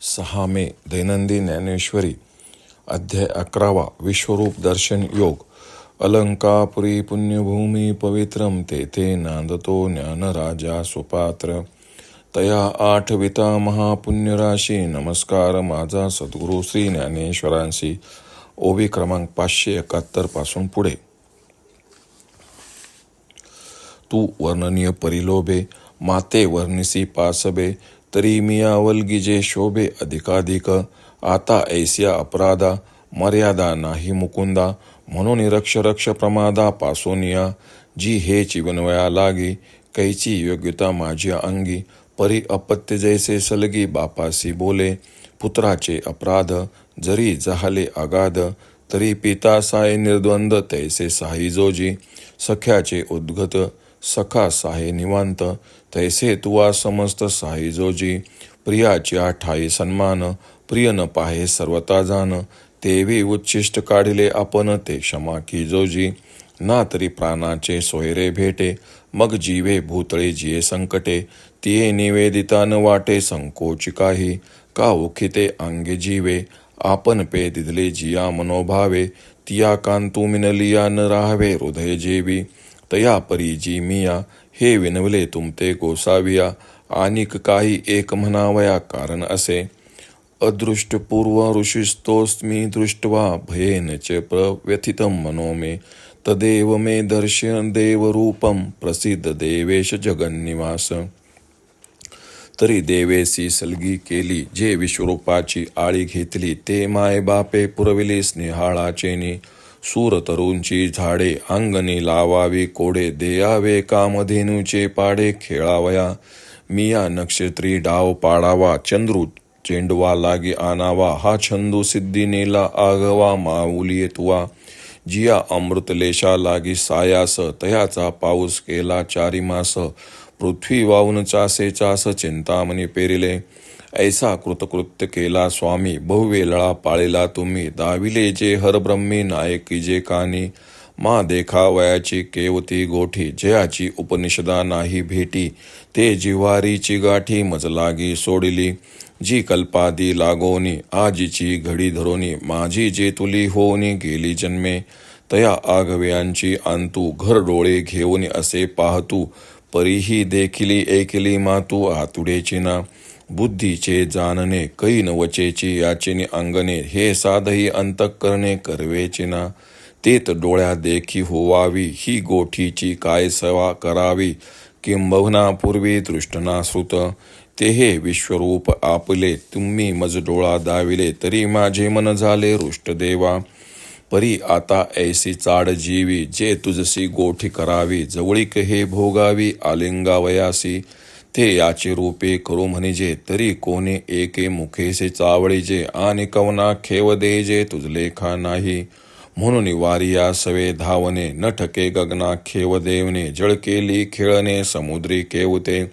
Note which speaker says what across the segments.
Speaker 1: 6 मे दैनंदिन ज्ञानेश्वरी अध्याय 11 विश्वरूप दर्शन योग. अलंकापुरी पुण्यभूमी पवित्रम तेथे नांदतो ज्ञानराजा सुपात्र. तया आठविता महापुण्यराशी नमस्कार माझा सद्गुरू श्री ज्ञानेश्वरांशी. ओवी क्रमांक 571 पासून पुढे. तू वर्णनीय परिलोभे माते वर्णिसी पासबे तरी मिया वल्गिजे शोभे अधिकाधिक. आता ऐसिया अपराधा मर्यादा नाही मुकुंदा म्हणून रक्ष रक्ष प्रमादा पासोनिया. जी हे चिवनवया लागी कैची योग्यता माझी अंगी. परी अपत्य जैसे सलगी बापासी बोले पुत्राचे अपराध जरी जहाले अगाध. तरी पिता साय निर्द्वंद तैसे साही जोजी. सख्याचे उद्गत सखा साहे निवांत तैसे तुवा समस्त साही जोजी. प्रियाच्या ठाई सन्मान प्रिय न पाहे सर्वता जाण. तेवी उच्छिष्ट काढिले आपण ते क्षमा की जोजी. ना तरी प्राणाचे सोयरे भेटे मग जीवे भूतळे जिये संकटे. तिये निवेदिता न वाटे संकोच काही. का उखिते अंगे जीवे आपण पे दिदले जिया मनोभावे. तिया कांतू मिनलिया न राहावे हृदय जेवी. तया परी जी मिया हे विनवले तुमते गोसाविया. आनिक काही एक म्हणावया कारण असे. अदृष्टपूर्व ऋषिस्तोस्मी दृष्ट्वा भयेन च प्रव्यथितं मनो मे. तदेव मे दर्शन देवरूपं प्रसिद्ध देवेश जगन्निवास. तरी देवेसी सलगी केली जे विश्वरूपाची आळी घेतली. ते माय बापे पुरविले स्नेहाळाचेनी. सूर तरुंची झाडे अंगणी लावावी कोडे. देयावे कामधेनूचे पाडे खेळावया. मिया नक्षत्री डाव पाडावा चंद्रू चेंडवा लागी आणावा. हा छंदू सिद्धी नेला आगवा माऊली तुवा. जिया अमृतलेशा लागी सायास तयाचा पाऊस केला 4 मास. पृथ्वी वाहून चासे चास चिंतामणी पेरिले. ऐसा कृतकृत्य केला स्वामी बहुवेळा पाळिला तुम्ही. दाविले जे हरब्रह्मी नायकी जे कानी. मा देखावयाची केवती गोठी जयाची उपनिषदा नाही भेटी. ते जिव्हारीची गाठी मज लागी सोडिली. जी कल्पादी लागोनी आजीची घडी धरोनी. माझी जे तुली होनी गेली जन्मे. तया आगव्यांची अंतू घर डोळे घेऊन असे पाहतू. परीही देखिली ऐकली मातू आतुडेची ना. बुद्धीचे जानने कैन वचेची याचिनी अंगणे. हे साधही अंतःकरणे करवेची ना. तेत डोळ्या देखी होवावी ही गोठीची काय सेवा करावी. किंबहुना पूर्वी दृष्टना श्रुत. ते हे विश्वरूप आपले तुम्ही मज डोळा दाविले. तरी माझे मन झाले रुष्ट देवा. परी आता ऐसी चाड जीवी जे तुझसी गोठी करावी. जवळीक हे भोगावी आलिंगावयासी. ते याचे रूपे करू म्हणिजे तरी कोणी एके मुखेसे चावळीजे. आणि कवना खेव देजे तुझलेखा नाही. म्हणून वारिया सवे धावणे न ठके गगना खेव देवने. जळ केली खेळणे समुद्री केवते.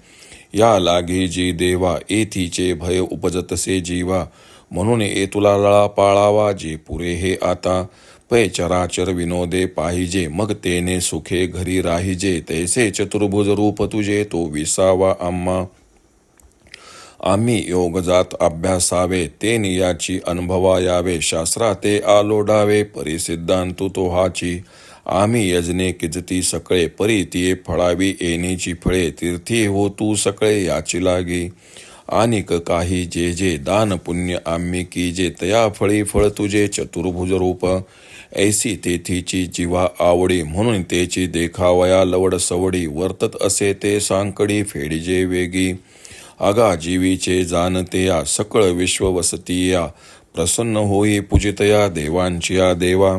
Speaker 1: या लागी जी देवा येथीचे भय उपजतसे जीवा. म्हणून ए तुला लळा पाळावा जे पुरे हे आता. पै चराचर विनोदे पाहिजे मग तेने सुखे घरी राहिजे. तैसे चतुर्भुज रूप तुझे तो विसावा आम्हा. आम्ही योगजात अभ्यासावे ते नियाची अनुभवा यावे. शास्त्रा ते आलोडावे परिसिद्धांतु तो हाची. आम्ही यजने किजती सकळे परी तिये फळावी येणीची फळे. तीर्थी हो तू सकळे याची लागी. आनिक काही जे जे दान पुण्य आम्ही कीजे. तया फळी फळ तुझे चतुर्भुज रूप. ऐसी तेथीची जीवा आवडी म्हणून तेची देखावया लवड सवडी. वर्तत असे ते सांकडी फेडीजे वेगी. आगा जीवीचे जानतया सकळ विश्व वसतिया. प्रसन्न होई पूजितया देवांचिया देवा.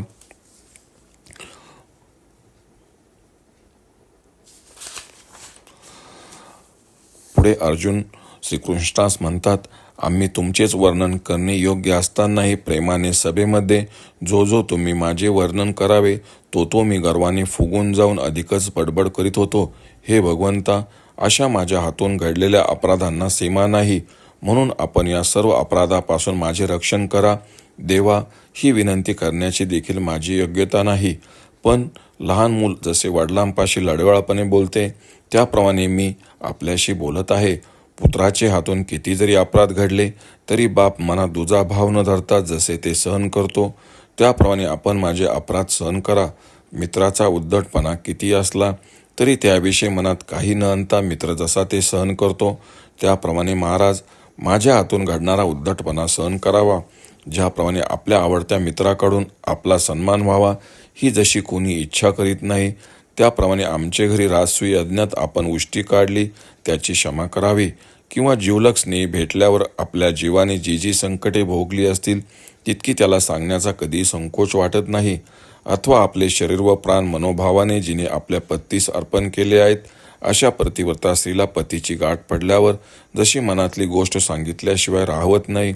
Speaker 1: पुढे अर्जुन श्रीकृष्णास म्हणतात, आम्ही तुमचेच वर्णन करणे योग्य असतानाही प्रेमाने सभेमध्ये जो जो तुम्ही माझे वर्णन करावे तो तो मी गर्वाने फुगून जाऊन अधिकच बडबड करीत होतो. हे भगवंता, अशा माझ्या हातून घडलेल्या अपराधांना सीमा नाही. म्हणून आपण या सर्व अपराधापासून माझे रक्षण करा. देवा, ही विनंती करण्याची देखील माझी योग्यता नाही. पण लहान मूल जसे वडिलांपाशी लढवाळपणे बोलते त्याप्रमाणे मी आपल्याशी बोलत आहे. पुत्राचे हातून किती जरी अपराध घडले तरी बाप मनात दुजा भाव न धरता जसे ते सहन करतो त्याप्रमाणे आपण माझे अपराध सहन करा. मित्राचा उद्धटपणा किती असला तरी त्याविषयी मनात काही न आणता मित्र जसा ते सहन करतो त्याप्रमाणे महाराज माझ्या हातून घडणारा उद्धटपणा सहन करावा. ज्याप्रमाणे आपल्या आवडत्या मित्राकडून आपला सन्मान व्हावा ही जशी कोणी इच्छा करीत नाही त्याप्रमाणे आमचे घरी राजसूय यज्ञात आपण उष्टी काढली त्याची क्षमा करावी. किंवा जिवलग स्नेही भेटल्यावर आपल्या जीवाने जी जी संकटे भोगली असतील तितकी त्याला सांगण्याचा कधी संकोच वाटत नाही. अथवा आपले शरीर व प्राण मनोभावाने जिने आपल्या पत्नीस अर्पण केले आहेत अशा प्रतिव्रता स्त्रीला पतीची गाठ पडल्यावर जशी मनातली गोष्ट सांगितल्याशिवाय राहवत नाही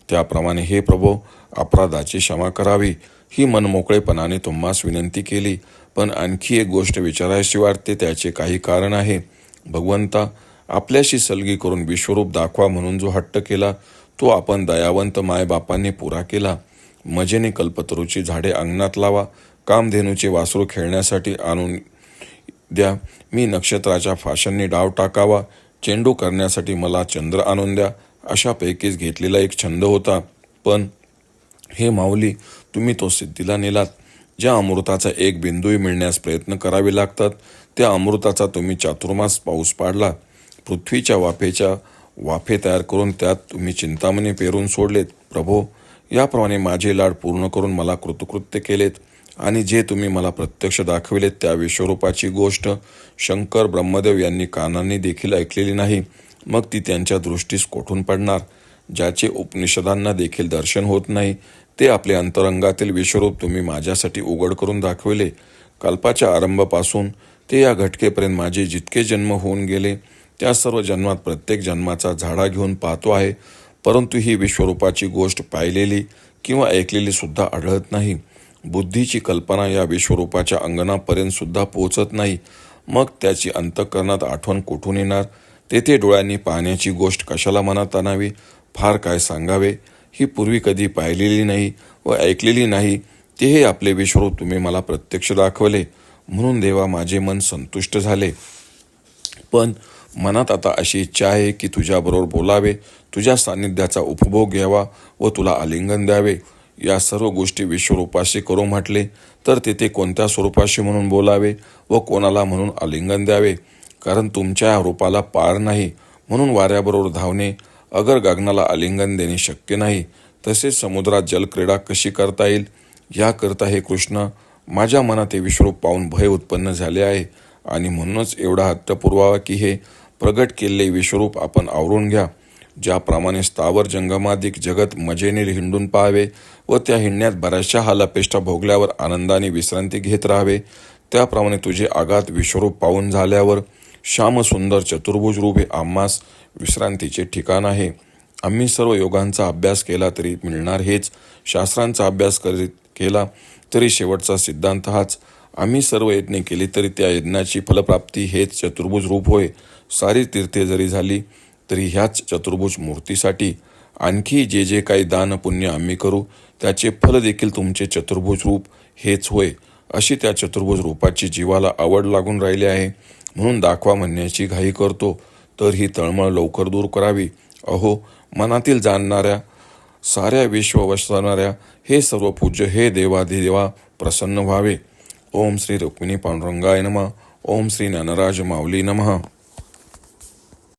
Speaker 1: त्याप्रमाणे हे प्रभो अपराधाची क्षमा करावी ही मनमोकळेपणाने तुम्हास विनंती केली. पण आणखी एक गोष्ट विचारायची वाटते त्याचे काही कारण आहे. भगवंता आपल्याशी सलगी करून विश्वरूप दाखवा म्हणून जो हट्ट केला तो आपण दयावंत मायबापांनी पुरा केला. मजेने कल्पतरूची झाडे अंगणात लावा, कामधेनूचे वासरू खेळण्यासाठी आणून द्या, मी नक्षत्राच्या फाशांनी डाव टाकावा, चेंडू करण्यासाठी मला चंद्र आणून द्या अशापैकीच घेतलेला एक छंद होता. पण हे माऊली तुम्ही तो सिद्धीला नेलात. ज्या अमृताचा एक बिंदूही मिळण्यास प्रयत्न करावे लागतात त्या अमृताचा तुम्ही चातुर्मास पाऊस पाडला. पृथ्वीच्या वाफे तयार करून त्यात तुम्ही चिंतामणी पेरून सोडलेत. प्रभो याप्रमाणे माझे लाड पूर्ण करून मला कृतकृत्य केलेत आणि जे तुम्ही मला प्रत्यक्ष दाखविलेत त्या विश्वरूपाची गोष्ट शंकर ब्रह्मदेव यांनी कानांनी देखील ऐकलेली नाही. मग ती त्यांच्या दृष्टीस कोठून पडणार. ज्याचे उपनिषदांना देखील दर्शन होत नाही ते आपले अंतरंगातील विश्वरूप तुम्ही माझ्यासाठी उघड करून दाखविले. कल्पाच्या आरंभापासून ते या घटकेपर्यंत माझे जितके जन्म होऊन गेले त्या सर्व जन्मात प्रत्येक जन्माचा झाडा घेऊन पाहतो आहे, परंतु ही विश्वरूपाची गोष्ट पाहिलेली किंवा ऐकलेली सुद्धा आढळत नाही. बुद्धीची कल्पना या विश्वरूपाच्या अंगणापर्यंत सुद्धा पोहोचत नाही. मग त्याची अंतःकरणात आठवण कुठून येणार. तेथे डोळ्यांनी पाहण्याची गोष्ट कशाला मनात आणावी. फार काय सांगावे. ही पूर्वी कधी पाहिलेली नाही व ऐकलेली नाही ते हे आपले विश्वरूप तुम्ही मला प्रत्यक्ष दाखवले म्हणून देवा माझे मन संतुष्ट झाले. पण मनात आता अशी इच्छा आहे की तुझ्याबरोबर बोलावे, तुझ्या सान्निध्याचा उपभोग घ्यावा व तुला आलिंगन द्यावे. या सर्व गोष्टी विश्वरूपाशी करू म्हटले तर तेथे कोणत्या स्वरूपाशी म्हणून बोलावे व कोणाला म्हणून आलिंगन द्यावे. कारण तुमच्या या रूपाला पार नाही म्हणून वाऱ्याबरोबर धावणे, अगर गगनाला आलिंगन देणे शक्य नाही. तसेच समुद्रात जलक्रीडा कशी करता येईल याकरता हे कृष्ण माझ्या मनात हे विश्वरूप पाहून भय उत्पन्न झाले आहे आणि म्हणूनच एवढा हट्ट पुरवावा की हे प्रगट केलेले विश्वरूप आपण आवरून घ्या. ज्याप्रमाणे स्थावर जंगमाधिक जगत मजेने हिंडून पाहावे व त्या हिंडण्यात बऱ्याचशा हालापेष्टा भोगल्यावर आनंदाने विश्रांती घेत राहावे त्याप्रमाणे तुझे आगात विश्वरूप पाहून झाल्यावर श्यामसुंदर चतुर्भुज रूप हे आम्हास विश्रांतीचे ठिकाण आहे. आम्ही सर्व योगांचा अभ्यास केला तरी मिळणार हेच, शास्त्रांचा अभ्यास केला तरी शेवटचा सिद्धांत हाच. आम्ही सर्व यज्ञ केली तरी त्या यज्ञाची फलप्राप्ती हेच चतुर्भुज रूप होय. सारी तीर्थे जरी झाली तरी ह्याच चतुर्भुज मूर्तीसाठी. आणखी जे जे काही दान पुण्य आम्ही करू त्याचे फल देखील तुमचे चतुर्भुज रूप हेच होय. अशी त्या चतुर्भुज रूपाची जीवाला आवड लागून राहिली आहे म्हणून दाखवा म्हणण्याची घाई करतो. तर ही तळमळ लवकर दूर करावी. अहो मनातील जाणणाऱ्या साऱ्या विश्व वसणाऱ्या हे सर्व पूज्य हे देवाधिदेवा प्रसन्न व्हावे. ओम श्री रुक्मिणी पांडुरंगाय नमः. ओम श्री ज्ञानराज माऊली नमः.